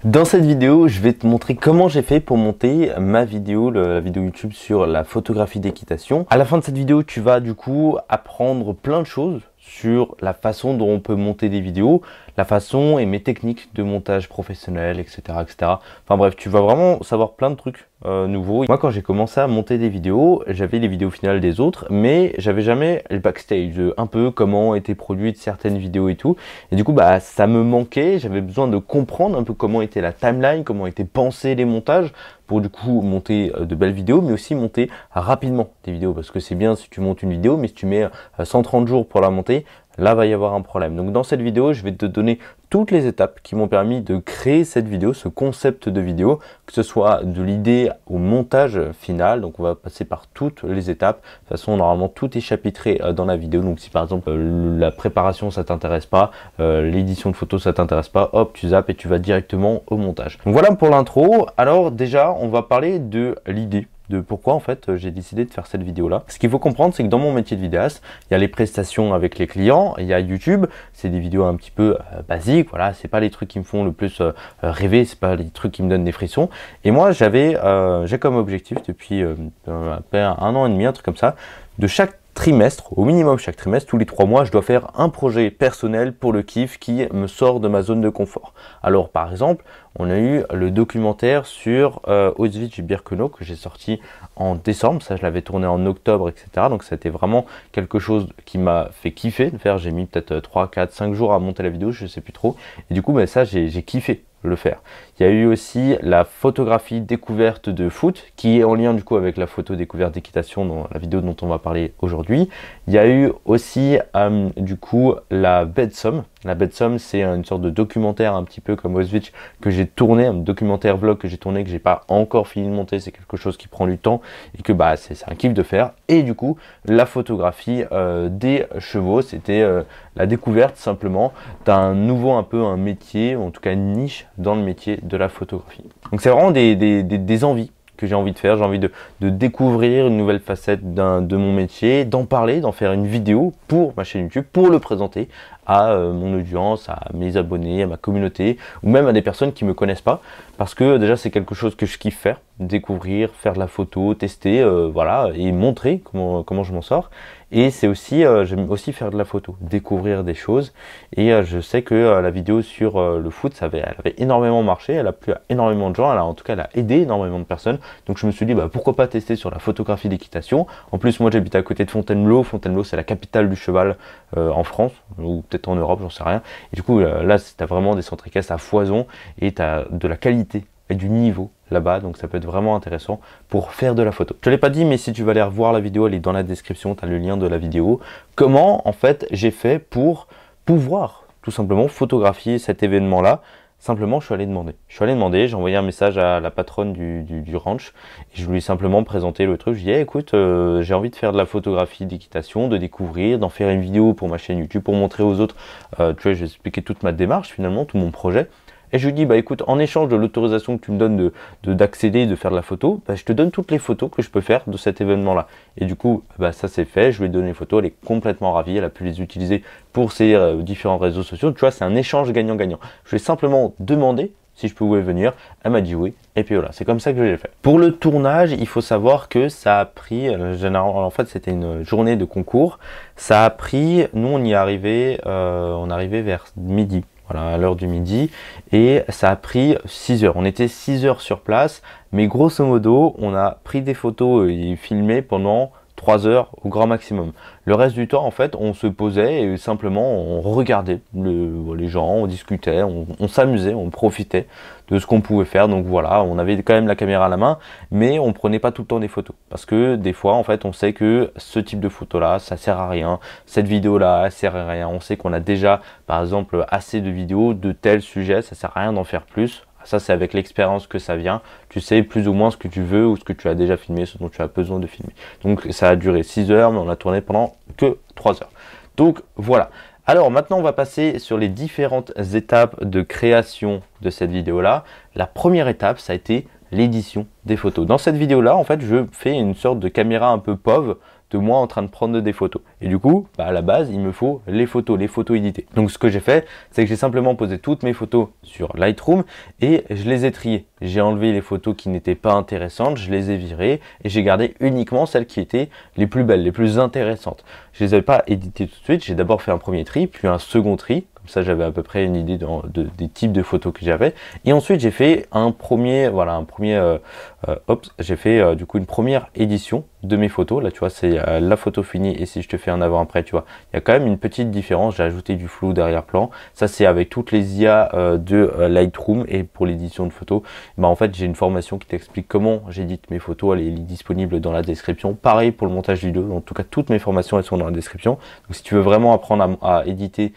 Dans cette vidéo, je vais te montrer comment j'ai fait pour monter ma vidéo, la vidéo YouTube sur la photographie d'équitation. À la fin de cette vidéo, tu vas du coup apprendre plein de choses sur la façon dont on peut monter des vidéos, la façon et mes techniques de montage professionnel, etc., etc. Enfin bref, tu vas vraiment savoir plein de trucs nouveaux. Moi, quand j'ai commencé à monter des vidéos, j'avais les vidéos finales des autres, mais j'avais jamais le backstage, un peu comment étaient produites certaines vidéos et tout. Et du coup, bah, ça me manquait. J'avais besoin de comprendre un peu comment était la timeline, comment étaient pensés les montages, pour du coup monter de belles vidéos, mais aussi monter rapidement des vidéos, parce que c'est bien si tu montes une vidéo, mais si tu mets 130 jours pour la monter, là va y avoir un problème. Donc dans cette vidéo, je vais te donner toutes les étapes qui m'ont permis de créer cette vidéo, ce concept de vidéo, que ce soit de l'idée au montage final. Donc on va passer par toutes les étapes. De toute façon, normalement, tout est chapitré dans la vidéo. Donc si par exemple la préparation ça t'intéresse pas, l'édition de photos ça t'intéresse pas, hop, tu zappes et tu vas directement au montage. Donc voilà pour l'intro. Alors déjà, on va parler de l'idée, de pourquoi en fait j'ai décidé de faire cette vidéo là. Ce qu'il faut comprendre, c'est que dans mon métier de vidéaste, il y a les prestations avec les clients, il y a YouTube, c'est des vidéos un petit peu basiques, voilà, c'est pas les trucs qui me font le plus rêver, c'est pas les trucs qui me donnent des frissons. Et moi j'ai comme objectif depuis à peine un an et demi, un truc comme ça, de chaque trimestre, au minimum chaque trimestre, tous les 3 mois, je dois faire un projet personnel pour le kiff qui me sort de ma zone de confort. Alors par exemple, on a eu le documentaire sur Auschwitz-Birkenau que j'ai sorti en décembre, ça je l'avais tourné en octobre, etc. Donc c'était vraiment quelque chose qui m'a fait kiffer de faire. J'ai mis peut-être 3, 4, 5 jours à monter la vidéo, je sais plus trop. Et du coup, bah, ça j'ai kiffé le faire. Il y a eu aussi la photographie découverte de foot qui est en lien du coup avec la photo découverte d'équitation dans la vidéo dont on va parler aujourd'hui. Il y a eu aussi du coup la baie de Somme. La baie de Somme, c'est une sorte de documentaire un petit peu comme Auschwitz que j'ai tourné, un documentaire vlog que j'ai tourné, que j'ai pas encore fini de monter. C'est quelque chose qui prend du temps et que bah c'est un kiff de faire. Et du coup, la photographie des chevaux, c'était la découverte simplement d'un nouveau un peu un métier, en tout cas une niche dans le métier de la photographie. Donc c'est vraiment des envies que j'ai envie de faire. J'ai envie de découvrir une nouvelle facette de mon métier, d'en parler, d'en faire une vidéo pour ma chaîne YouTube, pour le présenter à mon audience, à mes abonnés, à ma communauté, ou même à des personnes qui me connaissent pas, parce que déjà c'est quelque chose que je kiffe faire, découvrir, faire de la photo, tester, voilà, et montrer comment je m'en sors. Et c'est aussi, j'aime aussi faire de la photo, découvrir des choses. Et je sais que la vidéo sur le foot, elle avait énormément marché, elle a plu à énormément de gens, en tout cas elle a aidé énormément de personnes. Donc je me suis dit, bah, pourquoi pas tester sur la photographie d'équitation. En plus, moi j'habite à côté de Fontainebleau. Fontainebleau, c'est la capitale du cheval en France, ou peut-être en Europe, j'en sais rien. Et du coup, là, tu as vraiment des centres équestres à foison et tu as de la qualité et du niveau là-bas, donc ça peut être vraiment intéressant pour faire de la photo. Je ne l'ai pas dit, mais si tu vas aller revoir la vidéo, elle est dans la description, tu as le lien de la vidéo. Comment en fait j'ai fait pour pouvoir tout simplement photographier cet événement-là. Simplement, je suis allé demander, j'ai envoyé un message à la patronne du ranch et je lui ai simplement présenté le truc. Je lui ai dit, hey, écoute, j'ai envie de faire de la photographie d'équitation, de découvrir, d'en faire une vidéo pour ma chaîne YouTube, pour montrer aux autres. Tu vois, je vais expliquer toute ma démarche finalement, tout mon projet. Et je lui dis, bah écoute, en échange de l'autorisation que tu me donnes d'accéder, de faire de la photo, bah, je te donne toutes les photos que je peux faire de cet événement-là. Et du coup, bah, ça c'est fait, je lui ai donné les photos, elle est complètement ravie, elle a pu les utiliser pour ses différents réseaux sociaux. Tu vois, c'est un échange gagnant-gagnant. Je lui ai simplement demandé si je pouvais venir, elle m'a dit oui, et puis voilà, c'est comme ça que je l'ai fait. Pour le tournage, il faut savoir que ça a pris, généralement, en fait c'était une journée de concours, ça a pris, nous on y est arrivé, on arrivait vers midi. Voilà, à l'heure du midi, et ça a pris 6 heures. On était 6 heures sur place, mais grosso modo, on a pris des photos et filmé pendant 3 heures au grand maximum. Le reste du temps, en fait, on se posait et simplement on regardait les gens, on discutait, on s'amusait, on profitait de ce qu'on pouvait faire. Donc voilà, on avait quand même la caméra à la main, mais on prenait pas tout le temps des photos. Parce que des fois, en fait, on sait que ce type de photo-là, ça sert à rien. Cette vidéo-là, elle sert à rien. On sait qu'on a déjà, par exemple, assez de vidéos de tel sujet, ça sert à rien d'en faire plus. Ça, c'est avec l'expérience que ça vient. Tu sais plus ou moins ce que tu veux ou ce que tu as déjà filmé, ce dont tu as besoin de filmer. Donc, ça a duré 6 heures, mais on a tourné pendant que 3 heures. Donc, voilà. Alors, maintenant, on va passer sur les différentes étapes de création de cette vidéo-là. La première étape, ça a été l'édition des photos. Dans cette vidéo-là, en fait, je fais une sorte de caméra un peu POV de moi en train de prendre des photos. Et du coup, bah, à la base, il me faut les photos éditées. Donc ce que j'ai fait, c'est que j'ai simplement posé toutes mes photos sur Lightroom et je les ai triées. J'ai enlevé les photos qui n'étaient pas intéressantes, je les ai virées et j'ai gardé uniquement celles qui étaient les plus belles, les plus intéressantes. Je les avais pas éditées tout de suite, j'ai d'abord fait un premier tri, puis un second tri. Comme ça, j'avais à peu près une idée des types de photos que j'avais. Et ensuite, j'ai fait j'ai fait du coup une première édition de mes photos. Là, tu vois, c'est la photo finie. Et si je te fais un avant-après, tu vois, il y a quand même une petite différence. J'ai ajouté du flou derrière-plan. Ça, c'est avec toutes les IA de Lightroom. Et pour l'édition de photos, bah, en fait, j'ai une formation qui t'explique comment j'édite mes photos. Elle est disponible dans la description. Pareil pour le montage vidéo. En tout cas, toutes mes formations, elles sont dans la description. Donc, si tu veux vraiment apprendre à éditer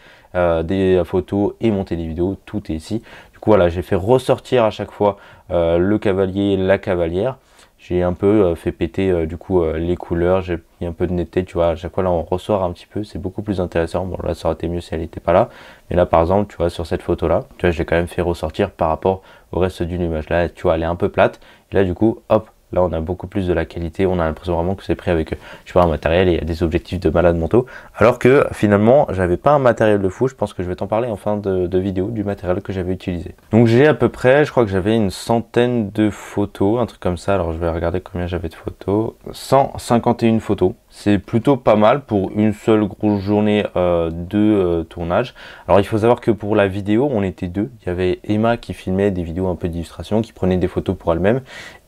des photos et monter des vidéos, tout est ici. Du coup voilà, j'ai fait ressortir à chaque fois le cavalier, la cavalière. J'ai un peu fait péter du coup les couleurs, j'ai mis un peu de netteté, tu vois, à chaque fois là on ressort un petit peu, c'est beaucoup plus intéressant. Bon là ça aurait été mieux si elle n'était pas là, mais là par exemple tu vois sur cette photo là, tu vois je l'ai quand même fait ressortir par rapport au reste d'une image. Là tu vois elle est un peu plate, et là du coup hop, là, on a beaucoup plus de la qualité. On a l'impression vraiment que c'est pris avec, je sais pas, un matériel et des objectifs de malade mentaux. Alors que finalement, j'avais pas un matériel de fou. Je pense que je vais t'en parler en fin de vidéo du matériel que j'avais utilisé. Donc j'ai à peu près, je crois que j'avais une centaine de photos, un truc comme ça. Alors je vais regarder combien j'avais de photos. 151 photos. C'est plutôt pas mal pour une seule grosse journée de tournage. Alors il faut savoir que pour la vidéo, on était deux. Il y avait Emma qui filmait des vidéos un peu d'illustration, qui prenait des photos pour elle-même.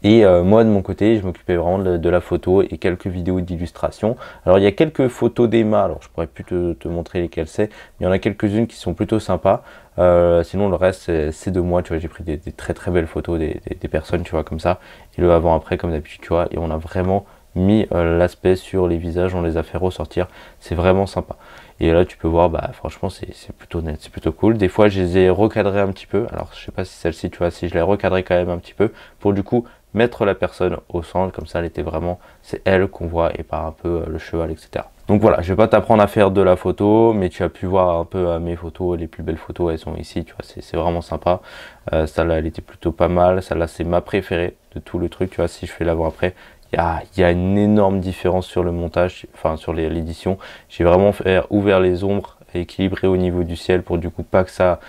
Et moi de mon côté, je m'occupais vraiment de la photo et quelques vidéos d'illustration. Alors il y a quelques photos d'Emma, alors je pourrais plus te montrer lesquelles c'est, mais il y en a quelques-unes qui sont plutôt sympas. Sinon le reste c'est de moi, tu vois, j'ai pris des très très belles photos des personnes, tu vois, comme ça. Et le avant-après comme d'habitude, tu vois, et on a vraiment mis l'aspect sur les visages, on les a fait ressortir, c'est vraiment sympa. Et là tu peux voir, bah franchement c'est plutôt net, c'est plutôt cool. Des fois je les ai recadrés un petit peu, alors je sais pas si celle-ci, tu vois, si je l'ai recadré quand même un petit peu, pour du coup mettre la personne au centre, comme ça elle était vraiment, c'est elle qu'on voit et pas un peu le cheval, etc. Donc voilà, je vais pas t'apprendre à faire de la photo, mais tu as pu voir un peu mes photos, les plus belles photos elles sont ici, tu vois, c'est vraiment sympa. Celle-là elle était plutôt pas mal, celle-là c'est ma préférée de tout le truc, tu vois, si je fais l'avant-après. Il y a une énorme différence sur le montage, enfin sur l'édition. J'ai vraiment ouvert les ombres, équilibré au niveau du ciel pour du coup pas que ça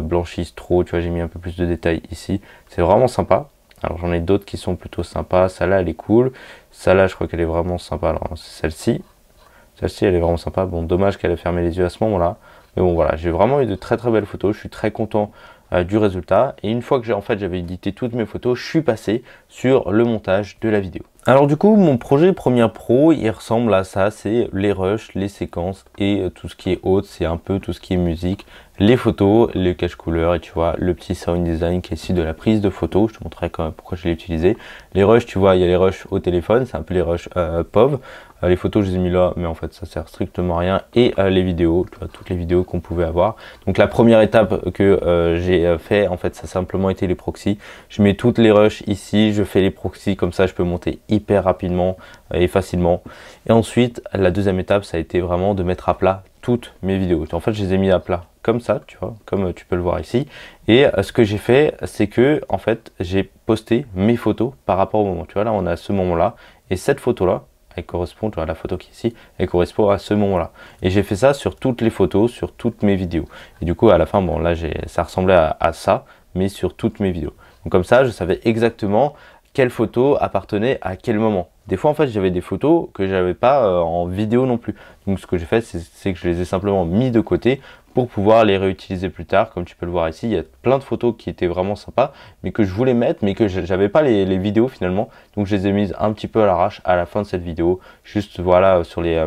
blanchisse trop, tu vois, j'ai mis un peu plus de détails ici. C'est vraiment sympa. Alors j'en ai d'autres qui sont plutôt sympas, celle-là elle est cool, celle-là je crois qu'elle est vraiment sympa, alors c'est celle-ci elle est vraiment sympa, bon dommage qu'elle ait fermé les yeux à ce moment-là, mais bon voilà, j'ai vraiment eu de très très belles photos, je suis très content du résultat, et une fois que j'avais édité toutes mes photos, je suis passé sur le montage de la vidéo. Alors du coup, mon projet Premiere Pro, il ressemble à ça, c'est les rushs, les séquences et tout ce qui est autre, c'est un peu tout ce qui est musique, les photos, les cache couleurs et tu vois le petit sound design qui est ici de la prise de photos. Je te montrerai quand même pourquoi je l'ai utilisé. Les rushs, tu vois, il y a les rushs au téléphone, c'est un peu les rushs POV. Les photos, je les ai mis là, mais en fait, ça sert strictement à rien. Et les vidéos, tu vois, toutes les vidéos qu'on pouvait avoir. Donc la première étape que j'ai fait, en fait, ça a simplement été les proxys. Je mets toutes les rushs ici, je fais les proxys, comme ça, je peux monter hyper rapidement et facilement. Et ensuite, la deuxième étape, ça a été vraiment de mettre à plat toutes mes vidéos. En fait, je les ai mis à plat comme ça, tu vois, comme tu peux le voir ici. Et ce que j'ai fait, c'est que, en fait, j'ai posté mes photos par rapport au moment. Tu vois, là, on a ce moment-là. Et cette photo-là, elle correspond, tu vois, la photo qui est ici, elle correspond à ce moment-là. Et j'ai fait ça sur toutes les photos, sur toutes mes vidéos. Et du coup, à la fin, bon, là, ça ressemblait à ça, mais sur toutes mes vidéos. Donc comme ça, je savais exactement quelle photo appartenait à quel moment. Des fois, en fait, j'avais des photos que j'avais pas en vidéo non plus. Donc ce que j'ai fait, c'est que je les ai simplement mis de côté pour pouvoir les réutiliser plus tard. Comme tu peux le voir ici, il y a plein de photos qui étaient vraiment sympas, mais que je voulais mettre, mais que j'avais pas les vidéos finalement. Donc je les ai mises un petit peu à l'arrache à la fin de cette vidéo. Juste voilà, sur les...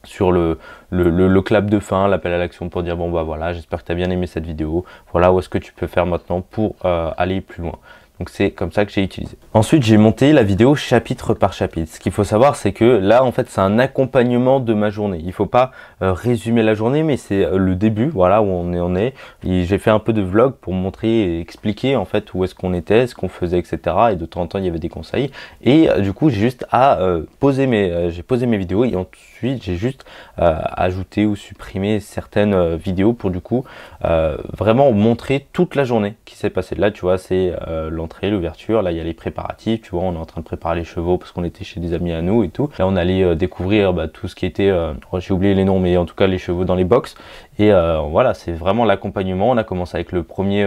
sur le clap de fin, l'appel à l'action pour dire bon bah voilà, j'espère que tu as bien aimé cette vidéo, voilà où est-ce que tu peux faire maintenant pour aller plus loin. Donc c'est comme ça que j'ai utilisé. Ensuite j'ai monté la vidéo chapitre par chapitre. Ce qu'il faut savoir c'est que là en fait c'est un accompagnement de ma journée. Il ne faut pas résumer la journée mais c'est le début, voilà où on est. J'ai fait un peu de vlog pour montrer et expliquer en fait où est-ce qu'on était, ce qu'on faisait, etc. Et de temps en temps il y avait des conseils. Et du coup j'ai juste à poser mes vidéos et ensuite j'ai juste ajouté ou supprimé certaines vidéos pour du coup vraiment montrer toute la journée qui s'est passée. Là tu vois c'est l'entrée l'entrée, l'ouverture. Là, il y a les préparatifs. Tu vois, on est en train de préparer les chevaux parce qu'on était chez des amis à nous et tout. Là, on allait découvrir tout ce qui était, j'ai oublié les noms, mais en tout cas les chevaux dans les box. Et voilà, c'est vraiment l'accompagnement. On a commencé avec le premier,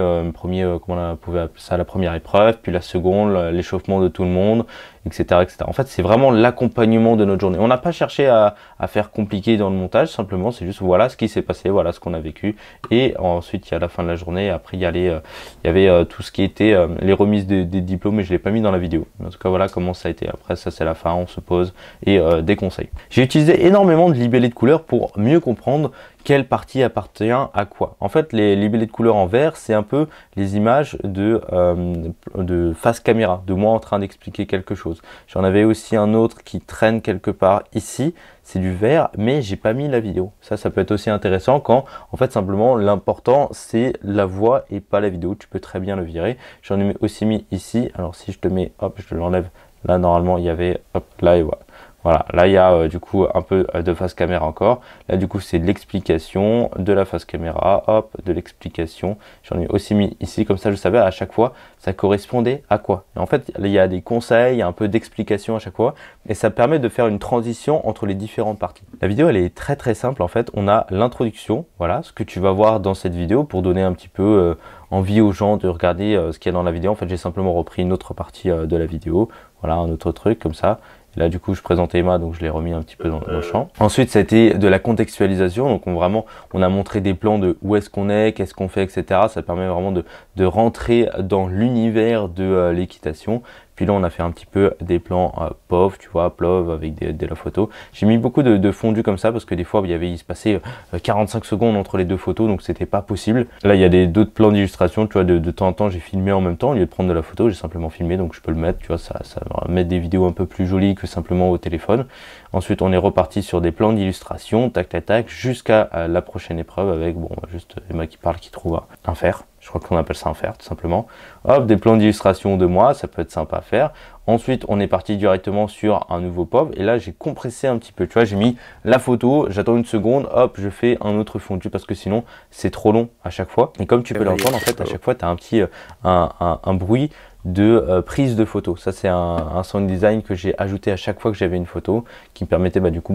comment on pouvait appeler ça, la première épreuve, puis la seconde, l'échauffement de tout le monde, etc., etc. En fait, c'est vraiment l'accompagnement de notre journée. On n'a pas cherché à faire compliqué dans le montage, simplement, c'est juste voilà ce qui s'est passé, voilà ce qu'on a vécu. Et ensuite, il y a la fin de la journée. Après, il y avait tout ce qui était les remises des diplômes, mais je l'ai pas mis dans la vidéo. En tout cas, voilà comment ça a été. Après, ça, c'est la fin, on se pose et des conseils. J'ai utilisé énormément de libellés de couleurs pour mieux comprendre quelle partie appartient à quoi. En fait, les libellés de couleurs en vert, c'est un peu les images de face caméra, de moi en train d'expliquer quelque chose. J'en avais aussi un autre qui traîne quelque part ici, c'est du vert, mais j'ai pas mis la vidéo. Ça peut être aussi intéressant quand, en fait, simplement, l'important, c'est la voix et pas la vidéo. Tu peux très bien le virer. J'en ai aussi mis ici. Alors, si je te mets, hop, je te l'enlève. Là, normalement, il y avait, hop, là et voilà. Voilà, là il y a du coup un peu de face caméra encore. Là du coup c'est de l'explication, de la face caméra, hop, de l'explication. J'en ai aussi mis ici, comme ça je savais à chaque fois ça correspondait à quoi. Et en fait il y a des conseils, il y a un peu d'explication à chaque fois. Et ça permet de faire une transition entre les différentes parties. La vidéo elle est très très simple en fait. On a l'introduction, voilà, ce que tu vas voir dans cette vidéo pour donner un petit peu envie aux gens de regarder ce qu'il y a dans la vidéo. En fait j'ai simplement repris une autre partie de la vidéo. Voilà, un autre truc comme ça. Et là, du coup, je présentais Emma, donc je l'ai remis un petit peu dans le champ. Ensuite, ça a été de la contextualisation. Donc, on a montré des plans de où est-ce qu'on est, qu'est-ce qu'on fait, etc. Ça permet vraiment de rentrer dans l'univers de l'équitation. Puis là, on a fait un petit peu des plans POV, tu vois, PLOV avec de la photo. J'ai mis beaucoup de fondu comme ça parce que des fois, il se passait 45 secondes entre les deux photos, donc c'était pas possible. Là, il y a d'autres plans d'illustration, tu vois, de temps en temps, j'ai filmé en même temps. Au lieu de prendre de la photo, j'ai simplement filmé, donc je peux le mettre, tu vois, ça va mettre des vidéos un peu plus jolies que simplement au téléphone. Ensuite, on est reparti sur des plans d'illustration, tac, tac, tac, jusqu'à la prochaine épreuve avec, bon, juste Emma qui parle, qui trouve un fer. Je crois qu'on appelle ça un fer, tout simplement. Hop, des plans d'illustration de moi, ça peut être sympa à faire. Ensuite, on est parti directement sur un nouveau POV. Et là, j'ai compressé un petit peu. Tu vois, j'ai mis la photo, j'attends une seconde, hop, je fais un autre fondu parce que sinon, c'est trop long à chaque fois. Et comme tu peux l'entendre, en fait, à chaque fois, tu as un petit un bruit de prise de photo. Ça, c'est un sound design que j'ai ajouté à chaque fois que j'avais une photo qui me permettait, du coup,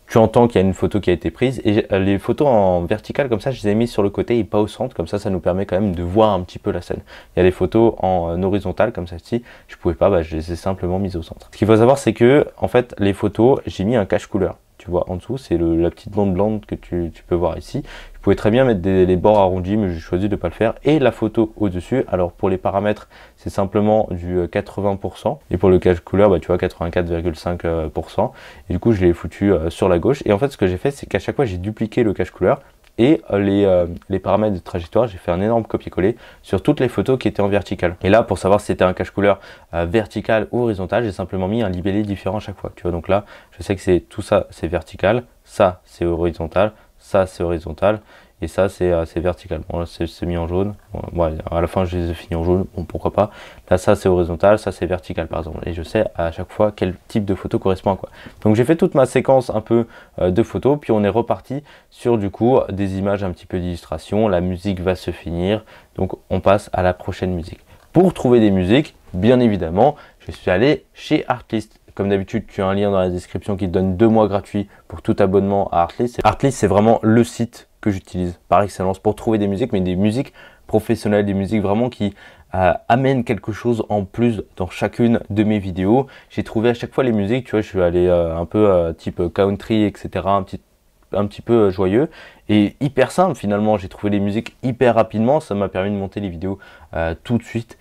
tu entends qu'il y a une photo qui a été prise et les photos en verticale comme ça je les ai mis sur le côté et pas au centre, comme ça nous permet quand même de voir un petit peu la scène. Il y a des photos en horizontale comme celle-ci, je pouvais pas, je les ai simplement mises au centre. Ce qu'il faut savoir c'est que en fait les photos j'ai mis un cache couleur, tu vois en dessous c'est la petite bande blanche que tu peux voir ici. Je pouvais très bien mettre les bords arrondis mais j'ai choisi de ne pas le faire, et la photo au dessus. Alors pour les paramètres c'est simplement du 80% et pour le cache couleur tu vois 84,5%, et du coup je l'ai foutu sur la gauche. Et en fait ce que j'ai fait c'est qu'à chaque fois j'ai dupliqué le cache couleur et les paramètres de trajectoire, j'ai fait un énorme copier-coller sur toutes les photos qui étaient en verticale. Et là pour savoir si c'était un cache couleur vertical ou horizontal, j'ai simplement mis un libellé différent à chaque fois, tu vois. Donc là je sais que c'est tout ça c'est vertical, ça c'est horizontal, ça c'est horizontal et ça c'est vertical. Bon là c'est mis en jaune, bon, ouais, à la fin je les ai finis en jaune, bon pourquoi pas. Là ça c'est horizontal, ça c'est vertical par exemple, et je sais à chaque fois quel type de photo correspond à quoi. Donc j'ai fait toute ma séquence un peu de photos, puis on est reparti sur du coup des images un petit peu d'illustration. La musique va se finir, donc on passe à la prochaine musique. Pour trouver des musiques, bien évidemment, je suis allé chez Artlist. Comme d'habitude, tu as un lien dans la description qui te donne 2 mois gratuits pour tout abonnement à Artlist. Artlist, c'est vraiment le site que j'utilise par excellence pour trouver des musiques, mais des musiques professionnelles, des musiques vraiment qui amènent quelque chose en plus dans chacune de mes vidéos. J'ai trouvé à chaque fois les musiques, tu vois, je suis allé un peu type country, etc., un petit peu joyeux et hyper simple finalement. J'ai trouvé les musiques hyper rapidement, ça m'a permis de monter les vidéos tout de suite.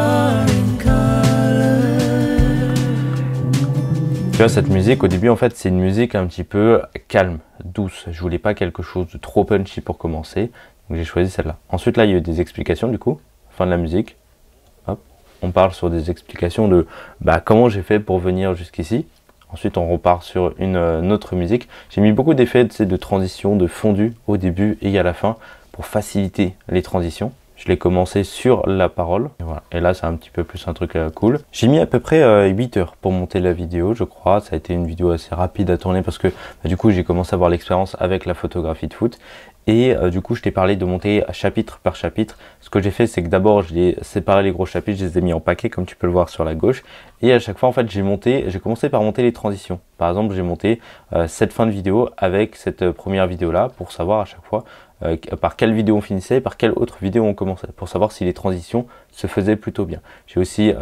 Tu vois, cette musique, au début, en fait, c'est une musique un petit peu calme, douce. Je voulais pas quelque chose de trop punchy pour commencer, donc j'ai choisi celle-là. Ensuite, là, il y a eu des explications, du coup, fin de la musique. Hop. On parle sur des explications de comment j'ai fait pour venir jusqu'ici. Ensuite, on repart sur une autre musique. J'ai mis beaucoup d'effets de transition, de fondu au début et à la fin pour faciliter les transitions. Je l'ai commencé sur la parole. Et, voilà. Et là, c'est un petit peu plus un truc cool. J'ai mis à peu près 8 heures pour monter la vidéo, je crois. Ça a été une vidéo assez rapide à tourner parce que du coup, j'ai commencé à avoir l'expérience avec la photographie de foot. Et du coup, je t'ai parlé de monter chapitre par chapitre. Ce que j'ai fait, c'est que d'abord, j'ai séparé les gros chapitres, je les ai mis en paquet, comme tu peux le voir sur la gauche. Et à chaque fois, en fait, j'ai commencé par monter les transitions. Par exemple, j'ai monté cette fin de vidéo avec cette première vidéo-là pour savoir à chaque fois par quelle vidéo on finissait, par quelle autre vidéo on commençait, pour savoir si les transitions se faisaient plutôt bien. J'ai aussi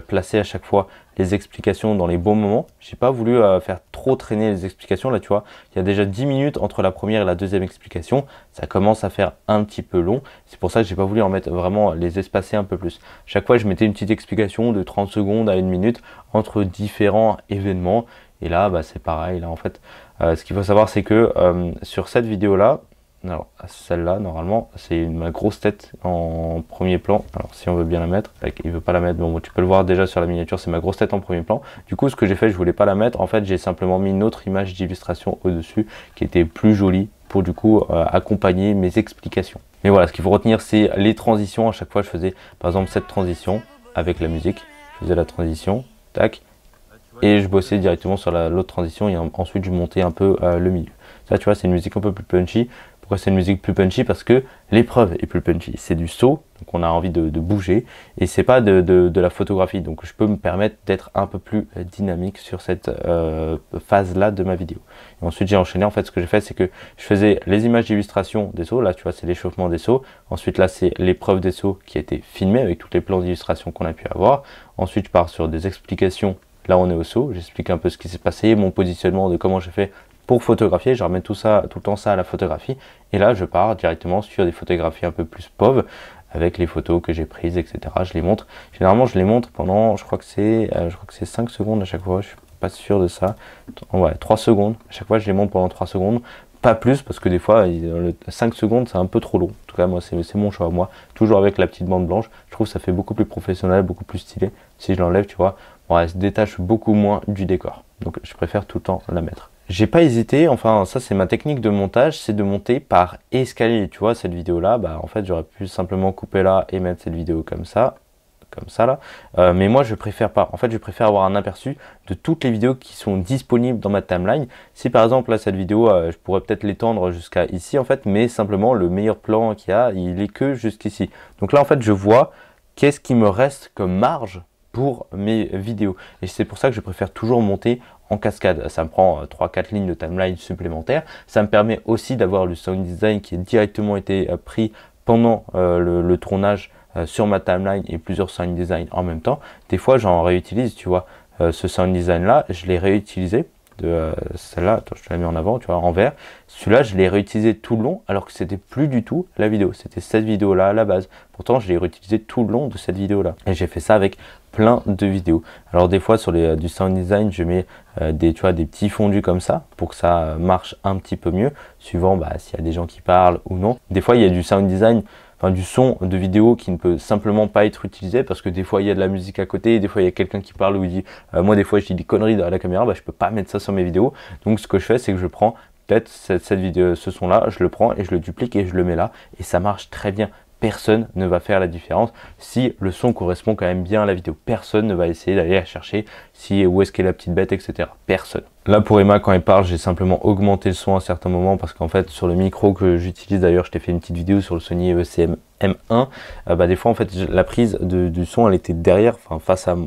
placé à chaque fois les explications dans les bons moments. J'ai pas voulu faire trop traîner les explications. Là, tu vois, il y a déjà 10 minutes entre la première et la deuxième explication. Ça commence à faire un petit peu long. C'est pour ça que j'ai pas voulu en mettre vraiment, les espacer un peu plus. Chaque fois, je mettais une petite explication de 30 secondes à 1 minute entre différents événements. Et là, bah, c'est pareil. Là, en fait, ce qu'il faut savoir, c'est que sur cette vidéo-là, alors celle-là, normalement, c'est ma grosse tête en premier plan. Alors si on veut bien la mettre, il veut pas la mettre, bon, tu peux le voir déjà sur la miniature, c'est ma grosse tête en premier plan. Du coup, ce que j'ai fait, je voulais pas la mettre. En fait, j'ai simplement mis une autre image d'illustration au-dessus qui était plus jolie pour du coup accompagner mes explications. Mais voilà, ce qu'il faut retenir, c'est les transitions. À chaque fois, je faisais par exemple cette transition avec la musique. Je faisais la transition, tac, et je bossais directement sur l'autre transition et ensuite je montais un peu le milieu. Ça, tu vois, c'est une musique un peu plus punchy. Pourquoi c'est une musique plus punchy? Parce que l'épreuve est plus punchy. C'est du saut, donc on a envie de bouger, et c'est pas de la photographie. Donc je peux me permettre d'être un peu plus dynamique sur cette phase-là de ma vidéo. Et ensuite j'ai enchaîné. En fait, ce que j'ai fait, c'est que je faisais les images d'illustration des sauts. Là, tu vois, c'est l'échauffement des sauts. Ensuite, là, c'est l'épreuve des sauts qui a été filmée avec tous les plans d'illustration qu'on a pu avoir. Ensuite, je pars sur des explications. Là, on est au saut. J'explique un peu ce qui s'est passé, mon positionnement, de comment j'ai fait pour photographier. Je ramène tout le temps ça à la photographie. Et là, je pars directement sur des photographies un peu plus pauvres avec les photos que j'ai prises, etc. Je les montre. Généralement, je les montre pendant, je crois que c'est 5 secondes à chaque fois. Je suis pas sûr de ça. Ouais, 3 secondes. À chaque fois, je les montre pendant 3 secondes. Pas plus, parce que des fois, 5 secondes, c'est un peu trop long. En tout cas, moi, c'est mon choix. Moi, toujours avec la petite bande blanche. Je trouve que ça fait beaucoup plus professionnel, beaucoup plus stylé. Si je l'enlève, tu vois, bon, elle se détache beaucoup moins du décor. Donc, je préfère tout le temps la mettre. J'ai pas hésité, enfin ça c'est ma technique de montage, c'est de monter par escalier. Tu vois, cette vidéo là, bah en fait j'aurais pu simplement couper là et mettre cette vidéo comme ça là. Mais moi je préfère pas. En fait je préfère avoir un aperçu de toutes les vidéos qui sont disponibles dans ma timeline. Si par exemple là cette vidéo, je pourrais peut-être l'étendre jusqu'à ici en fait, mais simplement le meilleur plan qu'il y a, il est que jusqu'ici. Donc là en fait je vois qu'est-ce qui me reste comme marge pour mes vidéos. Et c'est pour ça que je préfère toujours monter en cascade. Ça me prend 3-4 lignes de timeline supplémentaires. Ça me permet aussi d'avoir le sound design qui a directement été pris pendant le tournage sur ma timeline et plusieurs sound design en même temps. Des fois j'en réutilise, tu vois, ce sound design là, je l'ai réutilisé. De celle-là, attends, je te la mets en avant, tu vois, en vert. Celui-là, je l'ai réutilisé tout le long, alors que c'était plus du tout la vidéo. C'était cette vidéo-là à la base. Pourtant, je l'ai réutilisé tout le long de cette vidéo-là. Et j'ai fait ça avec plein de vidéos. Alors des fois, sur du sound design, je mets des petits fondus comme ça, pour que ça marche un petit peu mieux, suivant bah, s'il y a des gens qui parlent ou non. Des fois, il y a du sound design, enfin du son de vidéo qui ne peut simplement pas être utilisé parce que des fois il y a de la musique à côté, et des fois il y a quelqu'un qui parle ou il dit moi des fois je dis des conneries dans la caméra, bah je peux pas mettre ça sur mes vidéos. Donc ce que je fais, c'est que je prends peut-être cette vidéo, ce son là, je le prends et je le duplique et je le mets là, et ça marche très bien. Personne ne va faire la différence si le son correspond quand même bien à la vidéo. Personne ne va essayer d'aller la chercher où est-ce qu'est la petite bête, etc. Personne. Là pour Emma, quand elle parle, j'ai simplement augmenté le son à certains moments parce qu'en fait sur le micro que j'utilise, d'ailleurs je t'ai fait une petite vidéo sur le Sony ECM M1, bah, des fois en fait la prise du son elle était derrière, enfin face à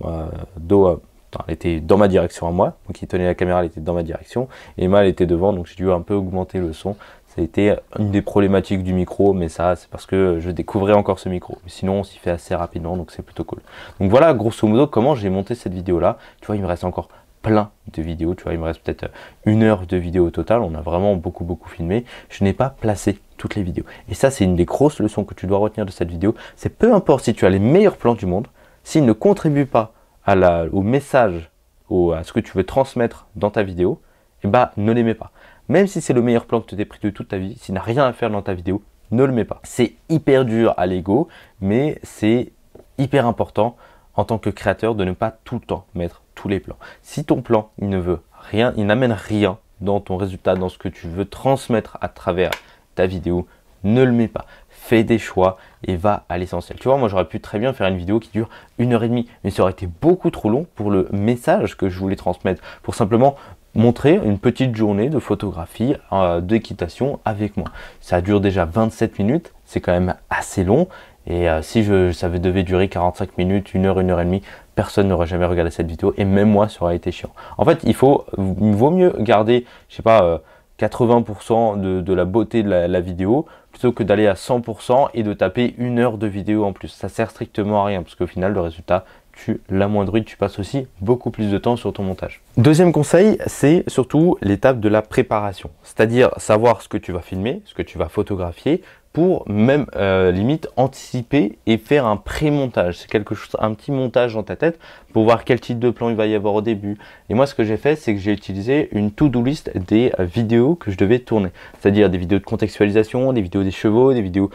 dos. Elle était dans ma direction à moi, donc il tenait la caméra, elle était dans ma direction, et Emma elle était devant, donc j'ai dû un peu augmenter le son. Ça a été une des problématiques du micro, mais ça c'est parce que je découvrais encore ce micro. Mais sinon on s'y fait assez rapidement, donc c'est plutôt cool. Donc voilà grosso modo comment j'ai monté cette vidéo là. Tu vois, il me reste encore plein de vidéos, tu vois, il me reste peut-être 1 heure de vidéo au total. On a vraiment beaucoup filmé. Je n'ai pas placé toutes les vidéos. Et ça c'est une des grosses leçons que tu dois retenir de cette vidéo. C'est peu importe si tu as les meilleurs plans du monde, s'ils ne contribuent pas au message, à ce que tu veux transmettre dans ta vidéo, et bah ne les mets pas. Même si c'est le meilleur plan que tu t'es pris de toute ta vie, s'il n'a rien à faire dans ta vidéo, ne le mets pas. C'est hyper dur à l'ego, mais c'est hyper important en tant que créateur de ne pas tout le temps mettre tous les plans. Si ton plan, il ne veut rien, il n'amène rien dans ton résultat, dans ce que tu veux transmettre à travers ta vidéo, ne le mets pas. Fais des choix et va à l'essentiel. Tu vois, moi j'aurais pu très bien faire une vidéo qui dure 1 heure et demie, mais ça aurait été beaucoup trop long pour le message que je voulais transmettre, pour simplement montrer une petite journée de photographie d'équitation avec moi. Ça dure déjà 27 minutes, c'est quand même assez long. Et si ça devait durer 45 minutes, 1 heure, 1 heure et demie, personne n'aurait jamais regardé cette vidéo et même moi ça aurait été chiant. En fait, il vaut mieux garder, je sais pas, 80% de la beauté de la vidéo plutôt que d'aller à 100% et de taper 1 heure de vidéo en plus. Ça sert strictement à rien parce qu'au final, le résultat, tu l'amoindris, tu passes aussi beaucoup plus de temps sur ton montage. Deuxième conseil, c'est surtout l'étape de la préparation. C'est-à-dire savoir ce que tu vas filmer, ce que tu vas photographier, pour même limite anticiper et faire un pré-montage. C'est quelque chose, un petit montage dans ta tête pour voir quel type de plan il va y avoir au début. Et moi, ce que j'ai fait, c'est que j'ai utilisé une to-do list des vidéos que je devais tourner. C'est-à-dire des vidéos de contextualisation, des vidéos des chevaux, des vidéos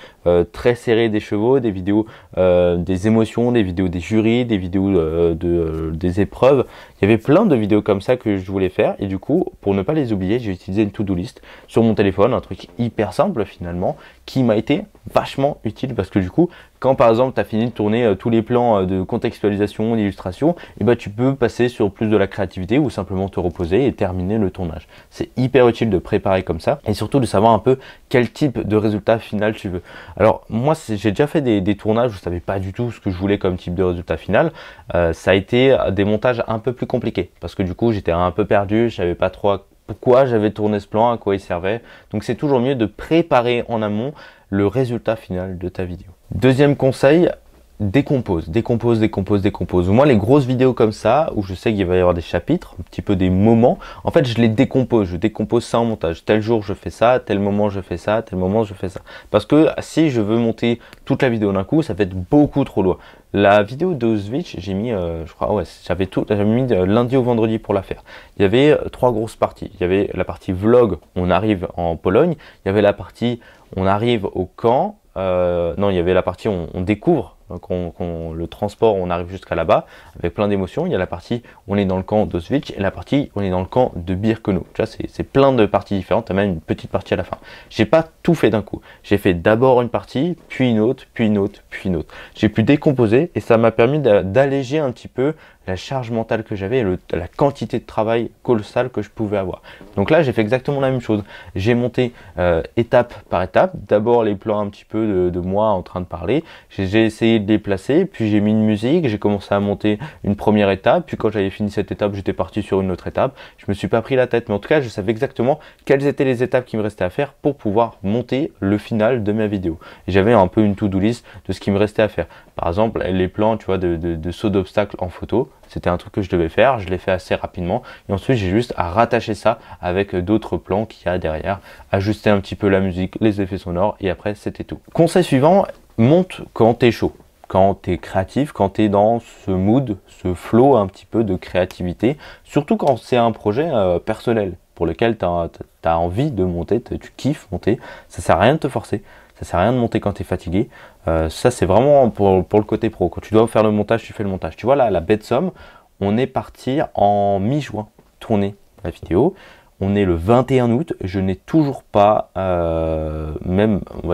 très serrées des chevaux, des vidéos des émotions, des vidéos des jurys, des vidéos des épreuves. Il y avait plein de vidéos comme ça que je voulais faire. Et du coup, pour ne pas les oublier, j'ai utilisé une to-do list sur mon téléphone, un truc hyper simple finalement, qui m'a été vachement utile parce que du coup, quand par exemple tu as fini de tourner tous les plans de contextualisation, d'illustration, et ben tu peux passer sur plus de la créativité ou simplement te reposer et terminer le tournage. C'est hyper utile de préparer comme ça et surtout de savoir un peu quel type de résultat final tu veux. Alors moi j'ai déjà fait des tournages où je savais pas du tout ce que je voulais comme type de résultat final. Ça a été des montages un peu plus compliqués parce que du coup j'étais un peu perdu, je savais pas trop pourquoi j'avais tourné ce plan, à quoi il servait. Donc c'est toujours mieux de préparer en amont le résultat final de ta vidéo. Deuxième conseil, décompose. Moi, les grosses vidéos comme ça, où je sais qu'il va y avoir des chapitres, un petit peu des moments, en fait, je les décompose. Je décompose ça en montage. Tel jour, je fais ça, tel moment, je fais ça, tel moment, je fais ça. Parce que si je veux monter toute la vidéo d'un coup, ça va être beaucoup trop loin. La vidéo d'Auschwitz, j'ai mis, je crois, ouais, j'avais mis lundi au vendredi pour la faire. Il y avait 3 grosses parties. Il y avait la partie vlog, on arrive en Pologne. Il y avait la partie, on arrive au camp. Non, il y avait la partie on découvre, donc le transport, on arrive jusqu'à là-bas avec plein d'émotions. Il y a la partie on est dans le camp d'Auschwitz et la partie on est dans le camp de Birkenau. Tu vois, c'est plein de parties différentes, tu as même une petite partie à la fin. J'ai pas tout fait d'un coup. J'ai fait d'abord une partie, puis une autre, puis une autre, puis une autre. J'ai pu décomposer et ça m'a permis d'alléger un petit peu la charge mentale que j'avais et la quantité de travail colossale que je pouvais avoir. Donc là, j'ai fait exactement la même chose. J'ai monté étape par étape. D'abord les plans un petit peu de moi en train de parler. J'ai essayé de les placer, puis j'ai mis une musique. J'ai commencé à monter une première étape. Puis quand j'avais fini cette étape, j'étais parti sur une autre étape. Je me suis pas pris la tête, mais en tout cas, je savais exactement quelles étaient les étapes qui me restaient à faire pour pouvoir monter le final de ma vidéo. Et j'avais un peu une to-do list de ce qui me restait à faire. Par exemple, les plans, tu vois, de saut d'obstacle en photo. C'était un truc que je devais faire, je l'ai fait assez rapidement et ensuite j'ai juste à rattacher ça avec d'autres plans qu'il y a derrière, ajuster un petit peu la musique, les effets sonores et après c'était tout. Conseil suivant, monte quand t'es chaud, quand t'es créatif, quand t'es dans ce mood, ce flow un petit peu de créativité, surtout quand c'est un projet personnel pour lequel tu as envie de monter, tu kiffes monter, ça sert à rien de te forcer. Ça sert à rien de monter quand tu es fatigué. Ça, c'est vraiment pour le côté pro. Quand tu dois faire le montage, tu fais le montage. Tu vois, là, la bête somme, on est parti en mi-juin tourner la vidéo. On est le 21 août. Je n'ai toujours pas,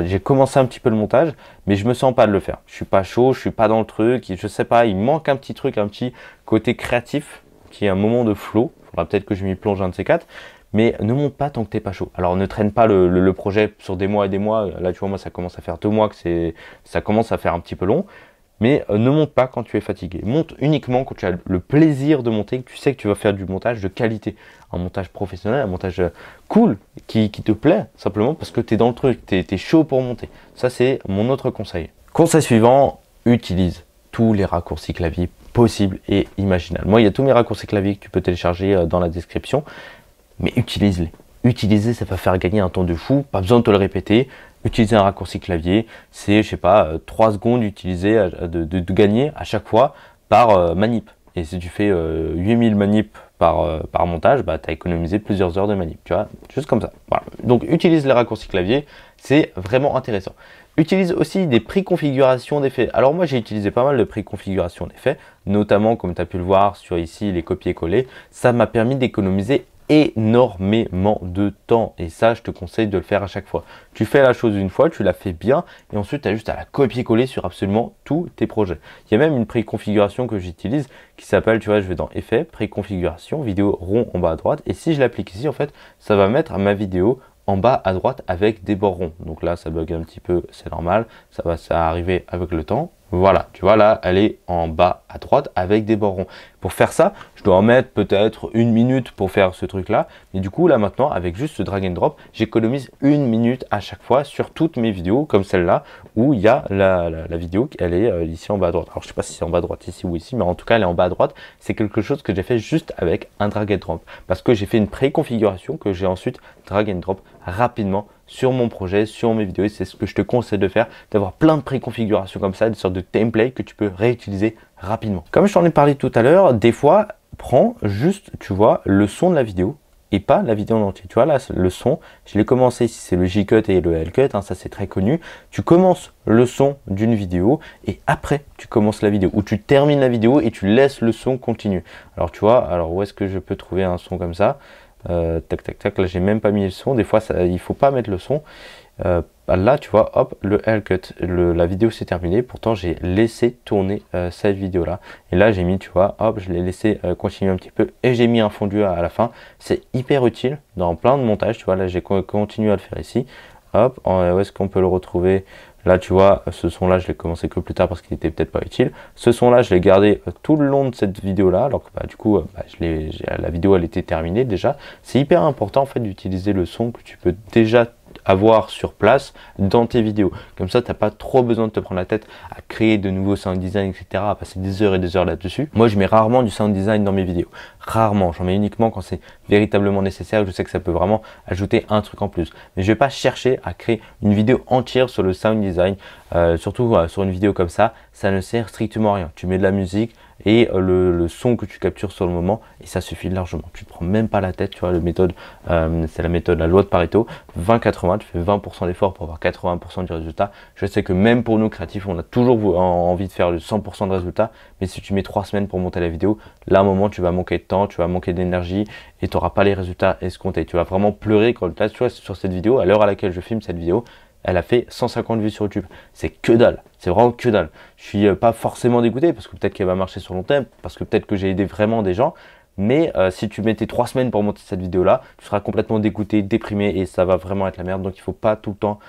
j'ai commencé un petit peu le montage, mais je me sens pas de le faire. Je suis pas chaud, je suis pas dans le truc. Je sais pas, il manque un petit truc, un petit côté créatif, qui est un moment de flow. Il faudra peut-être que je m'y plonge un de ces quatre. Mais ne monte pas tant que t'es pas chaud. Alors ne traîne pas le projet sur des mois et des mois. Là tu vois, moi ça commence à faire 2 mois que ça commence à faire un petit peu long. Mais ne monte pas quand tu es fatigué. Monte uniquement quand tu as le plaisir de monter, que tu sais que tu vas faire du montage de qualité. Un montage professionnel, un montage cool, qui te plaît, simplement parce que tu es dans le truc, tu es chaud pour monter. Ça c'est mon autre conseil. Conseil suivant, utilise tous les raccourcis clavier possibles et imaginables. Moi il y a tous mes raccourcis clavier que tu peux télécharger dans la description. Mais utilise-les. Utiliser, ça va faire gagner un temps de fou. Pas besoin de te le répéter. Utiliser un raccourci clavier, c'est, je sais pas, 3 secondes de gagner à chaque fois par manip. Et si tu fais 8000 manips par montage, bah, tu as économisé plusieurs heures de manip. Tu vois, juste comme ça. Voilà. Donc, utilise les raccourcis clavier. C'est vraiment intéressant. Utilise aussi des préconfigurations d'effets. Alors moi j'ai utilisé pas mal de préconfigurations d'effets, notamment comme tu as pu le voir sur ici les copier-coller. Ça m'a permis d'économiser énormément de temps et ça je te conseille de le faire à chaque fois. Tu fais la chose une fois, tu la fais bien et ensuite tu as juste à la copier-coller sur absolument tous tes projets. Il y a même une préconfiguration que j'utilise qui s'appelle, tu vois, je vais dans effet, préconfiguration, vidéo rond en bas à droite et si je l'applique ici en fait ça va mettre ma vidéo en bas à droite avec des bords ronds. Donc là ça bug un petit peu, c'est normal, ça va arriver avec le temps. Voilà, tu vois là, elle est en bas à droite avec des bords ronds. Pour faire ça, je dois en mettre peut-être 1 minute pour faire ce truc-là. Mais du coup, là maintenant, avec juste ce drag and drop, j'économise 1 minute à chaque fois sur toutes mes vidéos, comme celle-là, où il y a la vidéo, elle est ici en bas à droite. Alors, je sais pas si c'est en bas à droite ici ou ici, mais en tout cas, elle est en bas à droite. C'est quelque chose que j'ai fait juste avec un drag and drop. Parce que j'ai fait une préconfiguration que j'ai ensuite drag and drop rapidement sur mon projet, sur mes vidéos. Et c'est ce que je te conseille de faire, d'avoir plein de préconfigurations comme ça, des sortes de templates que tu peux réutiliser rapidement. Comme je t'en ai parlé tout à l'heure, des fois, prends juste, tu vois, le son de la vidéo et pas la vidéo en entier. Tu vois là, le son, je l'ai commencé ici, c'est le J-Cut et le L-Cut, hein, ça c'est très connu. Tu commences le son d'une vidéo et après tu commences la vidéo ou tu termines la vidéo et tu laisses le son continuer. Alors tu vois, alors où est-ce que je peux trouver un son comme ça? Tac tac tac, là j'ai même pas mis le son, des fois ça, il faut pas mettre le son. Là tu vois, hop, le L-Cut, la vidéo s'est terminée, pourtant j'ai laissé tourner cette vidéo là et là j'ai mis, tu vois, hop, je l'ai laissé continuer un petit peu et j'ai mis un fondu à la fin. C'est hyper utile dans plein de montages, tu vois, là j'ai continué à le faire ici, hop, où est-ce qu'on peut le retrouver? Là, tu vois, ce son-là, je l'ai commencé que plus tard parce qu'il était peut-être pas utile. Ce son-là, je l'ai gardé tout le long de cette vidéo-là, alors que bah, du coup, la vidéo, elle était terminée déjà. C'est hyper important, en fait, d'utiliser le son que tu peux déjà avoir sur place dans tes vidéos. Comme ça, tu n'as pas trop besoin de te prendre la tête à créer de nouveaux sound design, etc., à passer des heures et des heures là-dessus. Moi, je mets rarement du sound design dans mes vidéos. Rarement. J'en mets uniquement quand c'est véritablement nécessaire. Je sais que ça peut vraiment ajouter un truc en plus. Mais je vais pas chercher à créer une vidéo entière sur le sound design. Surtout sur une vidéo comme ça ne sert strictement à rien. Tu mets de la musique et le son que tu captures sur le moment et ça suffit largement. Tu ne te prends même pas la tête, tu vois, c'est la méthode, la loi de Pareto, 20-80, tu fais 20% d'efforts pour avoir 80% du résultat. Je sais que même pour nous créatifs, on a toujours envie de faire le 100% de résultat, mais si tu mets 3 semaines pour monter la vidéo, là à un moment tu vas manquer de temps, tu vas manquer d'énergie et tu n'auras pas les résultats escomptés. Tu vas vraiment pleurer quand là, tu vois, sur cette vidéo, à l'heure à laquelle je filme cette vidéo, elle a fait 150 vues sur YouTube. C'est que dalle. C'est vraiment que dalle. Je suis pas forcément dégoûté parce que peut-être qu'elle va marcher sur long terme, parce que peut-être que j'ai aidé vraiment des gens. Mais si tu mettais 3 semaines pour monter cette vidéo-là, tu seras complètement dégoûté, déprimé et ça va vraiment être la merde. Donc il ne faut pas tout le temps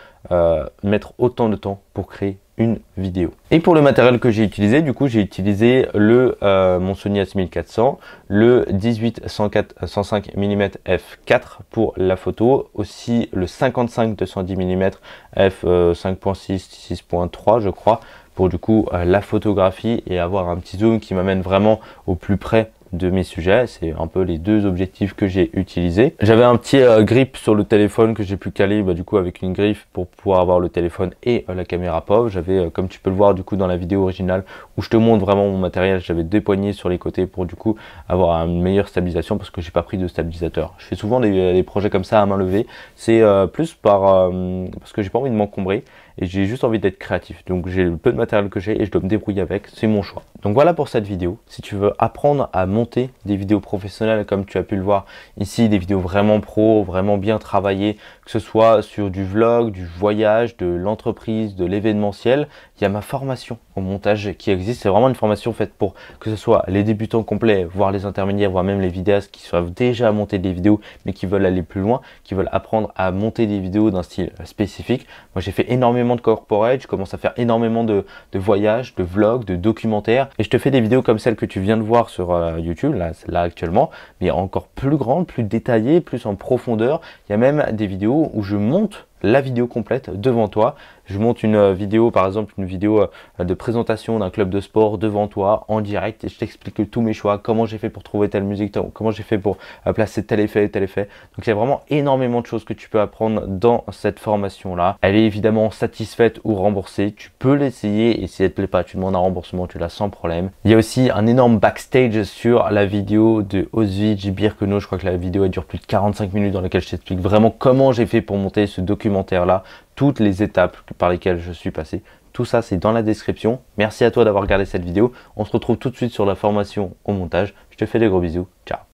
mettre autant de temps pour créer une vidéo. Et pour le matériel que j'ai utilisé, du coup j'ai utilisé mon Sony a6400, le 18-105 mm f4 pour la photo, aussi le 55-210 mm f5.6, 6.3 je crois, pour du coup la photographie et avoir un petit zoom qui m'amène vraiment au plus près de mes sujets. C'est un peu les deux objectifs que j'ai utilisés. J'avais un petit grip sur le téléphone que j'ai pu caler du coup avec une griffe pour pouvoir avoir le téléphone et la caméra POV. J'avais, comme tu peux le voir du coup dans la vidéo originale où je te montre vraiment mon matériel, j'avais 2 poignées sur les côtés pour du coup avoir une meilleure stabilisation parce que j'ai pas pris de stabilisateur. Je fais souvent des projets comme ça à main levée. C'est plus parce que j'ai pas envie de m'encombrer et j'ai juste envie d'être créatif. Donc j'ai le peu de matériel que j'ai et je dois me débrouiller avec, c'est mon choix. Donc voilà pour cette vidéo. Si tu veux apprendre à monter des vidéos professionnelles comme tu as pu le voir ici, des vidéos vraiment pro, vraiment bien travaillées, que ce soit sur du vlog, du voyage, de l'entreprise, de l'événementiel, il y a ma formation au montage qui existe. C'est vraiment une formation faite pour que ce soit les débutants complets, voire les intermédiaires, voire même les vidéastes qui savent déjà monter des vidéos mais qui veulent aller plus loin, qui veulent apprendre à monter des vidéos d'un style spécifique. Moi j'ai fait énormément de corporate, je commence à faire énormément de voyages, de vlogs, de documentaires et je te fais des vidéos comme celle que tu viens de voir sur YouTube, là actuellement, mais encore plus grande, plus détaillée, plus en profondeur. Il y a même des vidéos où je monte la vidéo complète devant toi. Je monte une vidéo, par exemple une vidéo de présentation d'un club de sport devant toi en direct et je t'explique tous mes choix, comment j'ai fait pour trouver telle musique, comment j'ai fait pour placer tel effet et tel effet. Donc il y a vraiment énormément de choses que tu peux apprendre dans cette formation là. Elle est évidemment satisfaite ou remboursée, tu peux l'essayer et si elle te plaît pas, tu demandes un remboursement, tu l'as sans problème. Il y a aussi un énorme backstage sur la vidéo de Ozzy Birkenau. Je crois que la vidéo elle dure plus de 45 minutes dans laquelle je t'explique vraiment comment j'ai fait pour monter ce documentaire là, toutes les étapes par lesquelles je suis passé. Tout ça, c'est dans la description. Merci à toi d'avoir regardé cette vidéo. On se retrouve tout de suite sur la formation au montage. Je te fais des gros bisous. Ciao.